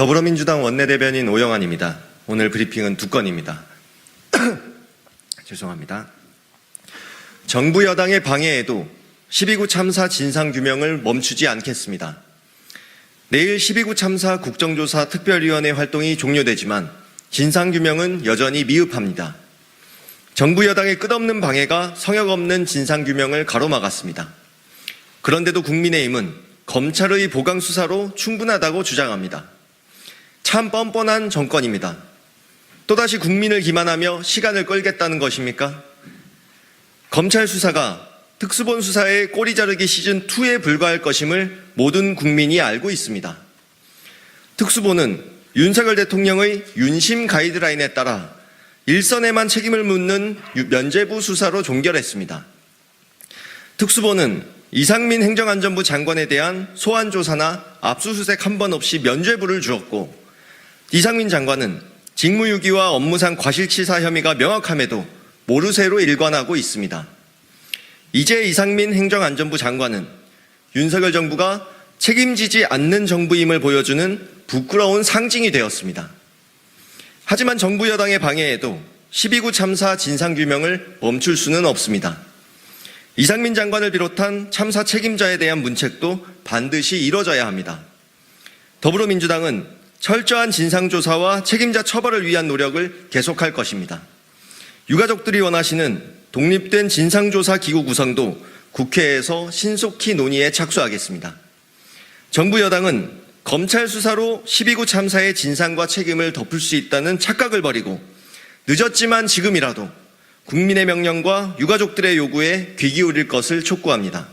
더불어민주당 원내대변인 오영환입니다. 오늘 브리핑은 두 건입니다. 죄송합니다. 정부 여당의 방해에도 12구 참사 진상규명을 멈추지 않겠습니다. 내일 12구 참사 국정조사 특별위원회 활동이 종료되지만 진상규명은 여전히 미흡합니다. 정부 여당의 끝없는 방해가 성역 없는 진상규명을 가로막았습니다. 그런데도 국민의힘은 검찰의 보강수사로 충분하다고 주장합니다. 참 뻔뻔한 정권입니다. 또다시 국민을 기만하며 시간을 끌겠다는 것입니까? 검찰 수사가 특수본 수사의 꼬리 자르기 시즌2에 불과할 것임을 모든 국민이 알고 있습니다. 특수본은 윤석열 대통령의 윤심 가이드라인에 따라 일선에만 책임을 묻는 면죄부 수사로 종결했습니다. 특수본은 이상민 행정안전부 장관에 대한 소환 조사나 압수수색 한 번 없이 면죄부를 주었고, 이상민 장관은 직무유기와 업무상 과실치사 혐의가 명확함에도 모르쇠로 일관하고 있습니다. 이제 이상민 행정안전부 장관은 윤석열 정부가 책임지지 않는 정부임을 보여주는 부끄러운 상징이 되었습니다. 하지만 정부 여당의 방해에도 12구 참사 진상규명을 멈출 수는 없습니다. 이상민 장관을 비롯한 참사 책임자에 대한 문책도 반드시 이뤄져야 합니다. 더불어민주당은 철저한 진상조사와 책임자 처벌을 위한 노력을 계속할 것입니다. 유가족들이 원하시는 독립된 진상조사 기구 구성도 국회에서 신속히 논의에 착수하겠습니다. 정부 여당은 검찰 수사로 12구 참사의 진상과 책임을 덮을 수 있다는 착각을 버리고 늦었지만 지금이라도 국민의 명령과 유가족들의 요구에 귀 기울일 것을 촉구합니다.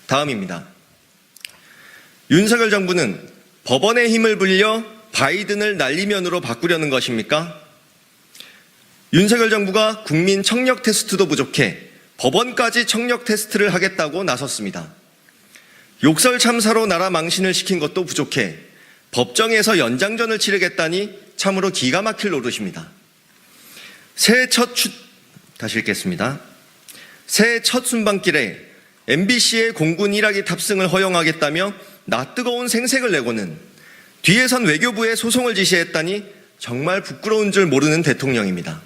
다음입니다. 윤석열 정부는 법원의 힘을 빌려 바이든을 날리면으로 바꾸려는 것입니까? 윤석열 정부가 국민 청력 테스트도 부족해 법원까지 청력 테스트를 하겠다고 나섰습니다. 욕설 참사로 나라 망신을 시킨 것도 부족해 법정에서 연장전을 치르겠다니 참으로 기가 막힐 노릇입니다. 새해 첫 순방길에 MBC의 공군 1학기 탑승을 허용하겠다며 낯뜨거운 생색을 내고는 뒤에선 외교부에 소송을 지시했다니 정말 부끄러운 줄 모르는 대통령입니다.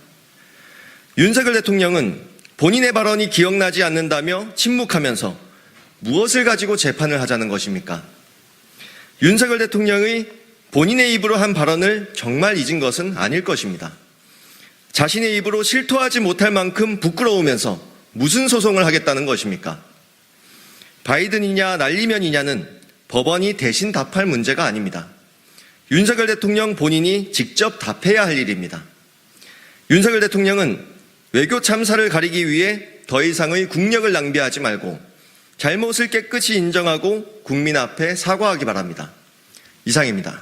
윤석열 대통령은 본인의 발언이 기억나지 않는다며 침묵하면서 무엇을 가지고 재판을 하자는 것입니까? 윤석열 대통령의 본인의 입으로 한 발언을 정말 잊은 것은 아닐 것입니다. 자신의 입으로 실토하지 못할 만큼 부끄러우면서 무슨 소송을 하겠다는 것입니까? 바이든이냐 날리면이냐는 법원이 대신 답할 문제가 아닙니다. 윤석열 대통령 본인이 직접 답해야 할 일입니다. 윤석열 대통령은 외교 참사를 가리기 위해 더 이상의 국력을 낭비하지 말고 잘못을 깨끗이 인정하고 국민 앞에 사과하기 바랍니다. 이상입니다.